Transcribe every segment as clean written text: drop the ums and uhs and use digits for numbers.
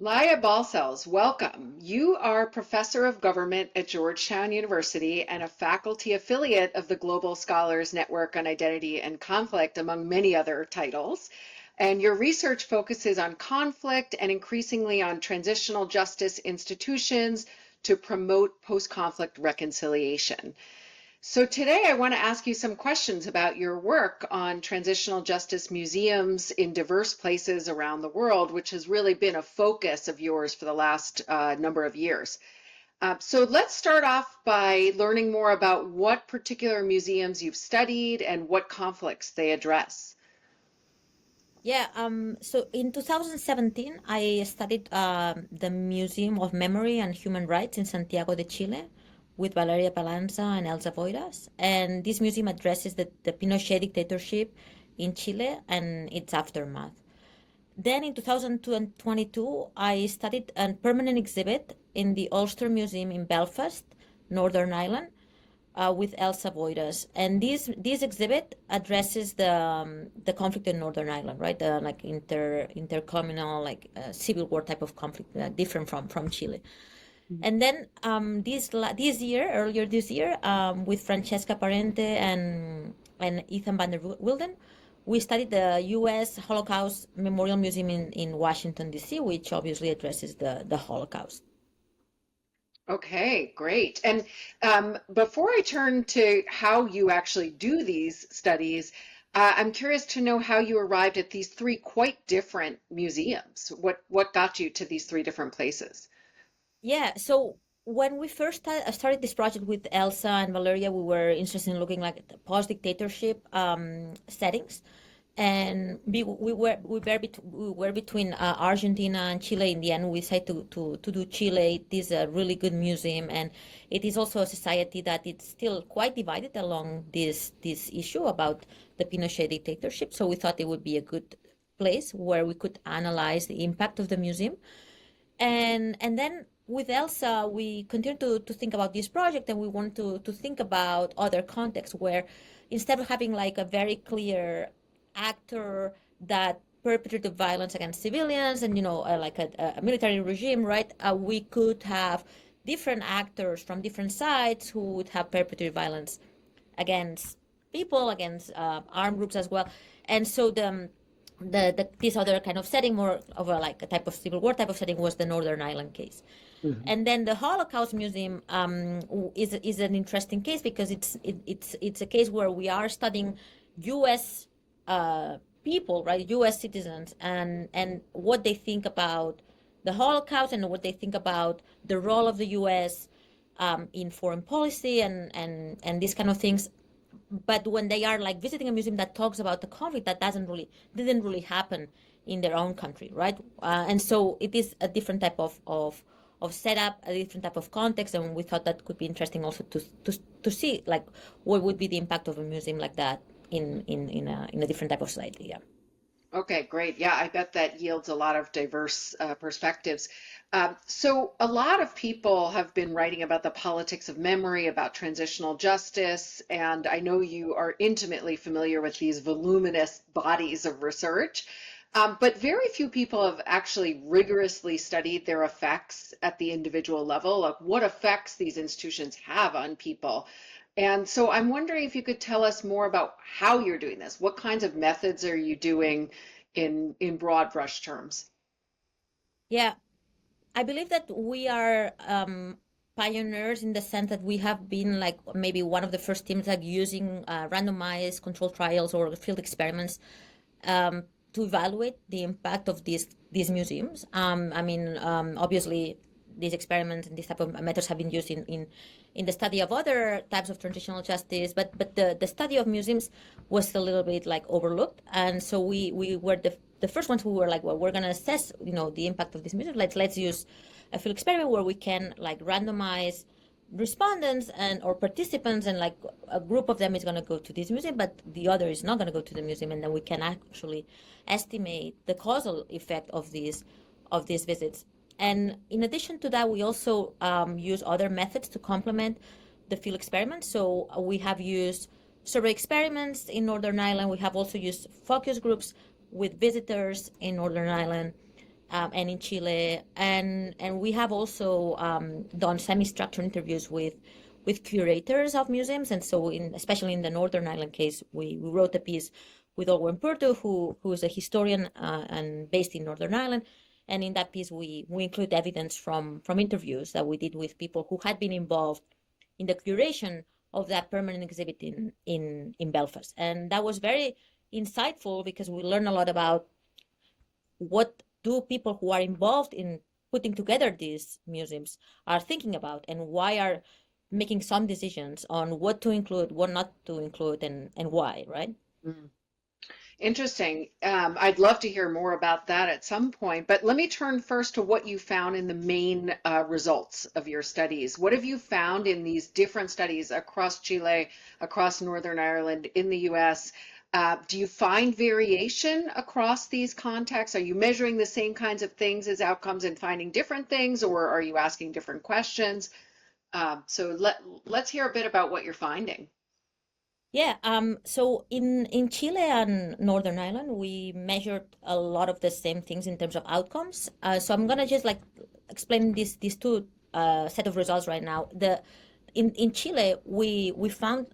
Laia Balcells, welcome. You are Professor of Government at Georgetown University and a faculty affiliate of the Global Scholars Network on Identity and Conflict, among many other titles. And your research focuses on conflict and increasingly on transitional justice institutions to promote post-conflict reconciliation. So today I want to ask you some questions about your work on transitional justice museums in diverse places around the world, which has really been a focus of yours for the last number of years. So let's start off by learning more about what particular museums you've studied and what conflicts they address. So in 2017, I studied the Museum of Memory and Human Rights in Santiago de Chile with Valeria Palanza and Elsa Voiras. And this museum addresses the Pinochet dictatorship in Chile and its aftermath. Then in 2022, I studied a permanent exhibit in the Ulster Museum in Belfast, Northern Ireland, with Elsa Voidas, and this exhibit addresses the conflict in Northern Ireland, right? The like intercommunal civil war type of conflict, different from Chile. And then earlier this year, with Francesca Parente and Ethan van der Wilden, we studied the U.S. Holocaust Memorial Museum in Washington D.C., which obviously addresses the Holocaust. Okay, great. And before I turn to how you actually do these studies, I'm curious to know how you arrived at these three quite different museums. What got you to these three different places? Yeah, so when we first started this project with Elsa and Valeria, we were interested in looking like at post-dictatorship settings, and we were between Argentina and Chile. In the end, we decided to do Chile. It is a really good museum, and it is also a society that it's still quite divided along this issue about the Pinochet dictatorship. So we thought it would be a good place where we could analyze the impact of the museum. And then with Elsa, we continued to think about this project, and we wanted to think about other contexts where instead of having like a very clear actor that perpetrated violence against civilians and like a military regime, right? We could have different actors from different sides who would have perpetrated violence against people, against armed groups as well. And so this other kind of setting, more of a type of civil war type of setting, was the Northern Ireland case. And then the Holocaust Museum is an interesting case because it's a case where we are studying U.S. People, right, U.S. citizens, and what they think about the Holocaust and what they think about the role of the U.S. In foreign policy and these kind of things. But when they are like visiting a museum that talks about the conflict, that didn't really happen in their own country, right? And so it is a different type of setup, a different type of context, and we thought that could be interesting also to see like what would be the impact of a museum like that in a different type of society. Yeah. Okay, great. Yeah, I bet that yields a lot of diverse perspectives. So, a lot of people have been writing about the politics of memory, about transitional justice, and I know you are intimately familiar with these voluminous bodies of research. But very few people have actually rigorously studied their effects at the individual level, like what effects these institutions have on people. And so I'm wondering if you could tell us more about how you're doing this. What kinds of methods are you doing in broad brush terms? Yeah, I believe that we are pioneers in the sense that we have been like maybe one of the first teams like using randomized controlled trials or field experiments to evaluate the impact of these museums. Obviously, these experiments and these type of methods have been used in the study of other types of transitional justice, but the study of museums was a little bit like overlooked, and so we were the first ones who were like, well, we're going to assess the impact of this museum. Let's use a field experiment where we can like randomize respondents and or participants, and like a group of them is going to go to this museum but the other is not going to go to the museum, and then we can actually estimate the causal effect of these visits. And in addition to that, we also use other methods to complement the field experiments. So we have used survey experiments in Northern Ireland. We have also used focus groups with visitors in Northern Ireland. and in Chile, and we have also done semi-structured interviews with curators of museums, and so especially in the Northern Ireland case, we wrote a piece with Owen Purto, who is a historian and based in Northern Ireland, and in that piece we include evidence from interviews that we did with people who had been involved in the curation of that permanent exhibit in Belfast, and that was very insightful because we learned a lot about what do people who are involved in putting together these museums are thinking about, and why are making some decisions on what to include, what not to include, and why, right? Mm. Interesting. I'd love to hear more about that at some point, but let me turn first to what you found in the main results of your studies. What have you found in these different studies across Chile, across Northern Ireland, in the US? Do you find variation across these contexts? Are you measuring the same kinds of things as outcomes and finding different things, or are you asking different questions? Let's hear a bit about what you're finding. Yeah, so in Chile and Northern Ireland, we measured a lot of the same things in terms of outcomes. So I'm gonna just like explain these two set of results right now. In Chile, we found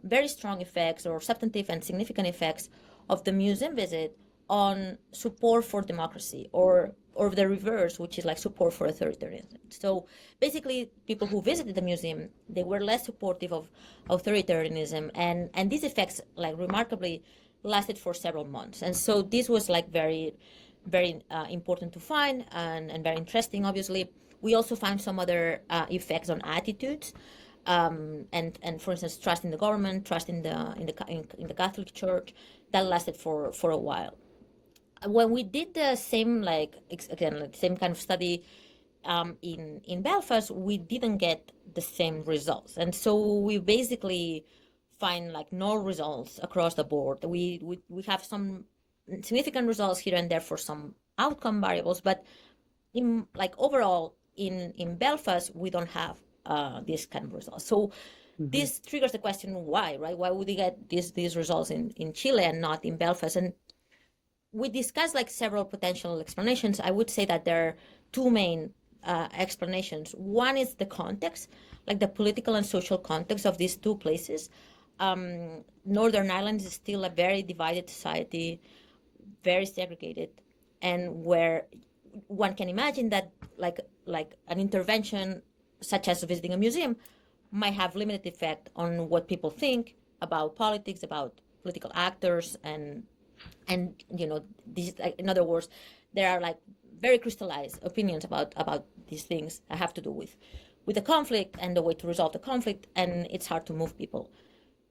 very strong effects or substantive and significant effects of the museum visit on support for democracy, or the reverse, which is like support for authoritarianism. So basically, people who visited the museum, they were less supportive of authoritarianism, and these effects like remarkably lasted for several months. And so this was like very important to find, and very interesting, obviously. We also found some other effects on attitudes, and for instance, trust in the government, trust in the Catholic Church, that lasted for a while. When we did the same, like again, like same kind of study in Belfast, we didn't get the same results, and so we basically find like no results across the board. We have some significant results here and there for some outcome variables, but in like overall in Belfast, we don't have this kind of results. So Mhm. this triggers the question, why, right? Why would we get these results in Chile and not in Belfast? And we discussed like several potential explanations. I would say that there are two main explanations. One is the context, like the political and social context of these two places. Northern Ireland is still a very divided society, very segregated, and where one can imagine that like an intervention such as visiting a museum might have limited effect on what people think about politics, about political actors, and these, in other words, there are like very crystallized opinions about these things that have to do with the conflict and the way to resolve the conflict, and it's hard to move people.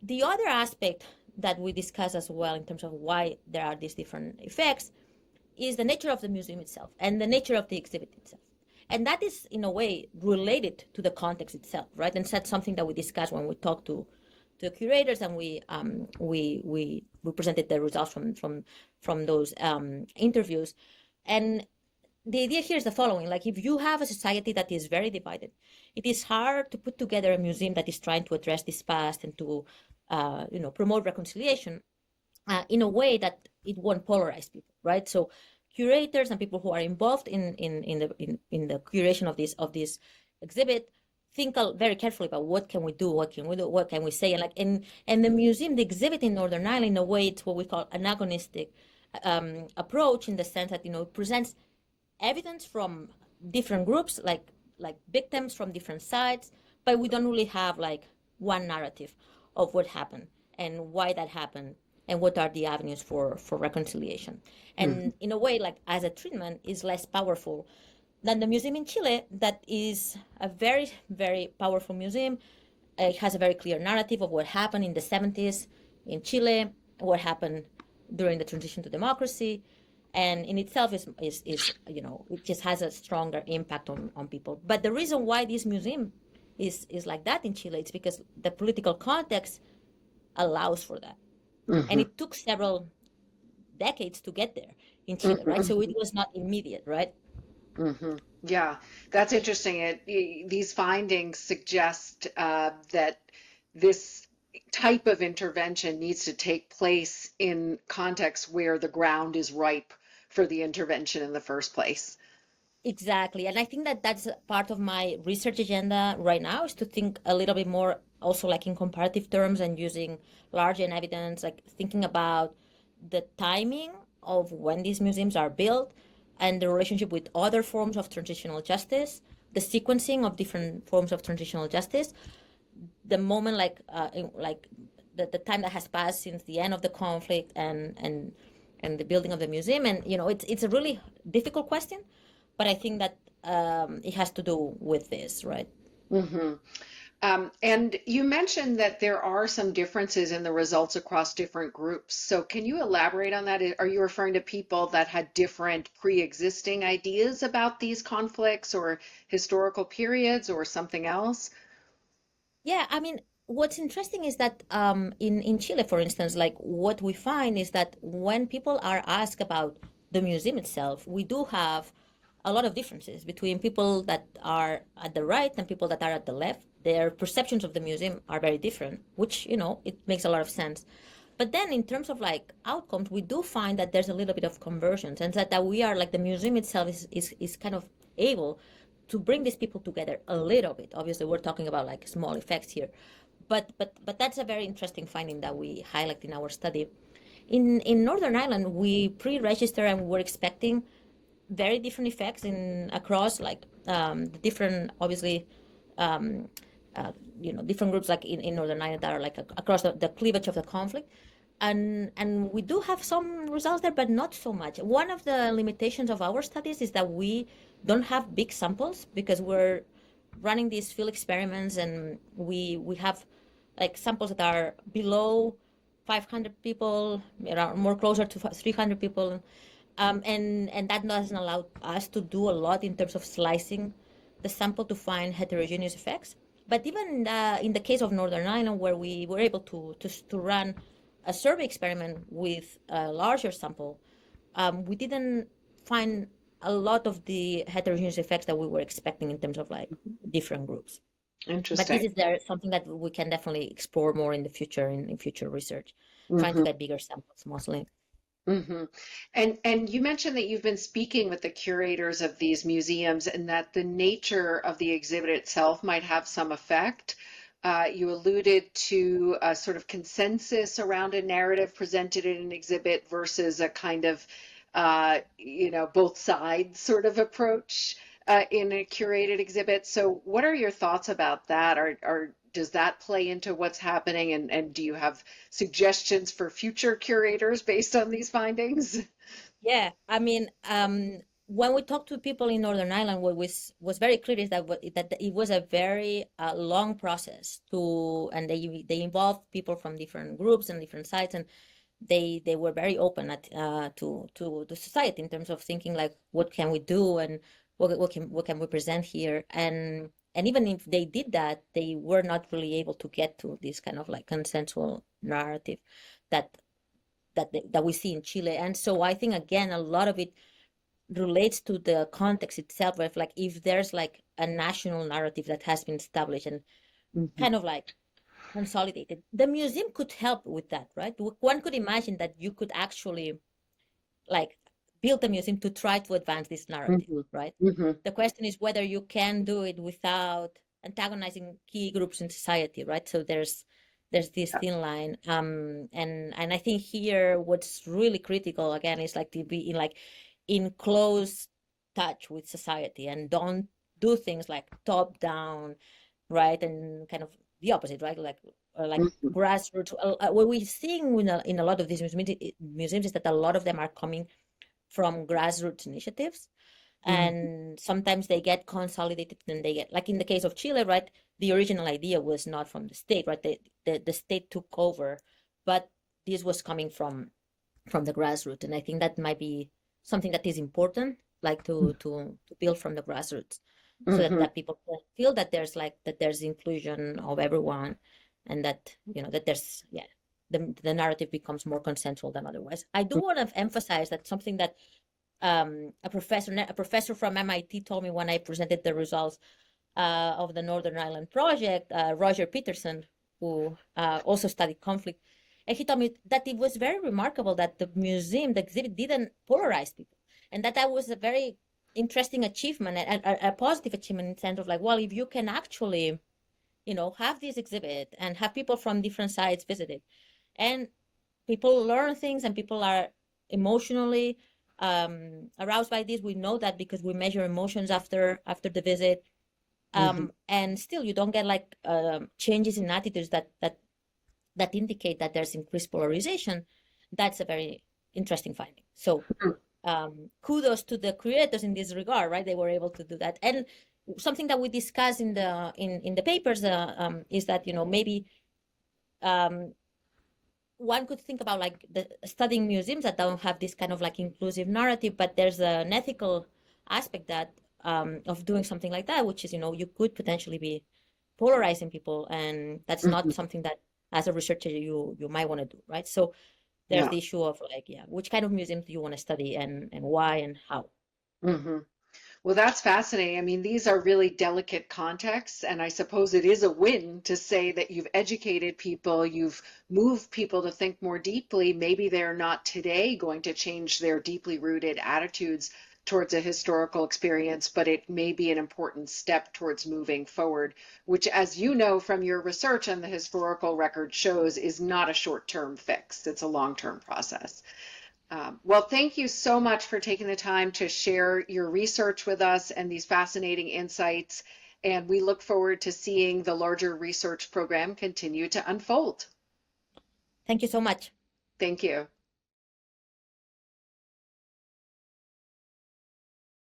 The other aspect that we discuss as well in terms of why there are these different effects is the nature of the museum itself and the nature of the exhibit itself. And that is, in a way, related to the context itself, right? And that's something that we discussed when we talked to the curators, and we presented the results from those interviews. And the idea here is the following: like, if you have a society that is very divided, it is hard to put together a museum that is trying to address this past and to promote reconciliation in a way that it won't polarize people, right? So curators and people who are involved in the curation of this exhibit think very carefully about what can we do, what can we say, and the museum, the exhibit in Northern Ireland, in a way, it's what we call an agonistic approach, in the sense that it presents evidence from different groups, like victims from different sides, but we don't really have like one narrative of what happened and why that happened and what are the avenues for reconciliation. And in a way, like, as a treatment, is less powerful than the museum in Chile, that is a very, very powerful museum. It has a very clear narrative of what happened in the 70s in Chile, what happened during the transition to democracy, and in itself is it just has a stronger impact on people. But the reason why this museum is like that in Chile, it's because the political context allows for that. And Mhm. it took several decades to get there in Chile, right? So it Mhm. was not immediate, right? Yeah, that's interesting. These findings suggest that this type of intervention needs to take place in contexts where the ground is ripe for the intervention in the first place. Exactly. And I think that that's part of my research agenda right now is to think a little bit more also like in comparative terms and using large and evidence, like thinking about the timing of when these museums are built and the relationship with other forms of transitional justice, the sequencing of different forms of transitional justice, the moment like the time that has passed since the end of the conflict and the building of the museum. And it's a really difficult question, but I think that it has to do with this, right? Hmm. And you mentioned that there are some differences in the results across different groups. So can you elaborate on that? Are you referring to people that had different pre-existing ideas about these conflicts or historical periods or something else? Yeah, I mean, what's interesting is that in Chile, for instance, like what we find is that when people are asked about the museum itself, we do have a lot of differences between people that are at the right and people that are at the left. Their perceptions of the museum are very different, which, it makes a lot of sense. But then in terms of like outcomes, we do find that there's a little bit of conversions and that we are like the museum itself is kind of able to bring these people together a little bit. Obviously, we're talking about like small effects here, but that's a very interesting finding that we highlight in our study. In Northern Ireland, we pre-register and we're expecting very different effects in across like the different obviously um, different groups like in Northern Ireland that are like across the cleavage of the conflict. And we do have some results there, but not so much. One of the limitations of our studies is that we don't have big samples because we're running these field experiments and we have like samples that are below 500 people, around more closer to 300 people. And that doesn't allow us to do a lot in terms of slicing the sample to find heterogeneous effects. But even in the case of Northern Ireland, where we were able to run a survey experiment with a larger sample, we didn't find a lot of the heterogeneous effects that we were expecting in terms of like different groups. But this Interesting. is there something that we can definitely explore more in the future in future research, trying to Hmm. get bigger samples mostly. Hmm. And you mentioned that you've been speaking with the curators of these museums and that the nature of the exhibit itself might have some effect. You alluded to a sort of consensus around a narrative presented in an exhibit versus a kind of, both sides sort of approach in a curated exhibit. So, what are your thoughts about that? Does that play into what's happening? And do you have suggestions for future curators based on these findings? Yeah, I mean, when we talked to people in Northern Ireland, what was very clear is that it was a very long process and they involved people from different groups and different sites, and they were very open to the society in terms of thinking like what can we do and what can we present here, and even if they did that, they were not really able to get to this kind of like consensual narrative that that we see in Chile. And so I think again a lot of it relates to the context itself, where like if there's like a national narrative that has been established and Mhm. kind of like consolidated, the museum could help with that, right? One could imagine that you could actually like build a museum to try to advance this narrative, Mhm. right? Mhm. The question is whether you can do it without antagonizing key groups in society, right? So there's this thin line, and I think here what's really critical again is like to be in close touch with society and don't do things like top down, right? And kind of the opposite, right? Like Mhm. grassroots. What we're seeing in a lot of these museums is that a lot of them are coming from grassroots initiatives, Mhm. and sometimes they get consolidated and they get like in the case of Chile, right? The original idea was not from the state, right? The state took over, but this was coming from the grassroots, and I think that might be something that is important, like to build from the grassroots, so Mhm. that people can feel that there's inclusion of everyone, and that that there's yeah the narrative becomes more consensual than otherwise. I do want to emphasize that something that a professor from MIT told me when I presented the results of the Northern Ireland project, Roger Peterson, who also studied conflict. And he told me that it was very remarkable that the exhibit didn't polarize people. And that was a very interesting achievement, a positive achievement in terms of like, well, if you can actually, have this exhibit and have people from different sides visit it, and people learn things and people are emotionally aroused by this. We know that because we measure emotions after the visit. Hmm. And still you don't get like changes in attitudes that indicate that there's increased polarization. That's a very interesting finding. So kudos to the creators in this regard, right? They were able to do that. And something that we discuss in the papers is that maybe um, one could think about like the studying museums that don't have this kind of like inclusive narrative, but there's an ethical aspect that of doing something like that, which is you could potentially be polarizing people, and that's not Hmm. something that as a researcher you might want to do, right? So there's Yeah. the issue of like, yeah, which kind of museums do you want to study and why and how. Hmm. Well, that's fascinating. I mean, these are really delicate contexts, and I suppose it is a win to say that you've educated people, you've moved people to think more deeply. Maybe they're not today going to change their deeply rooted attitudes towards a historical experience, but it may be an important step towards moving forward, which, as you know from your research on the historical record, shows is not a short-term fix. It's a long-term process. Well, thank you so much for taking the time to share your research with us and these fascinating insights. And we look forward to seeing the larger research program continue to unfold. Thank you so much. Thank you.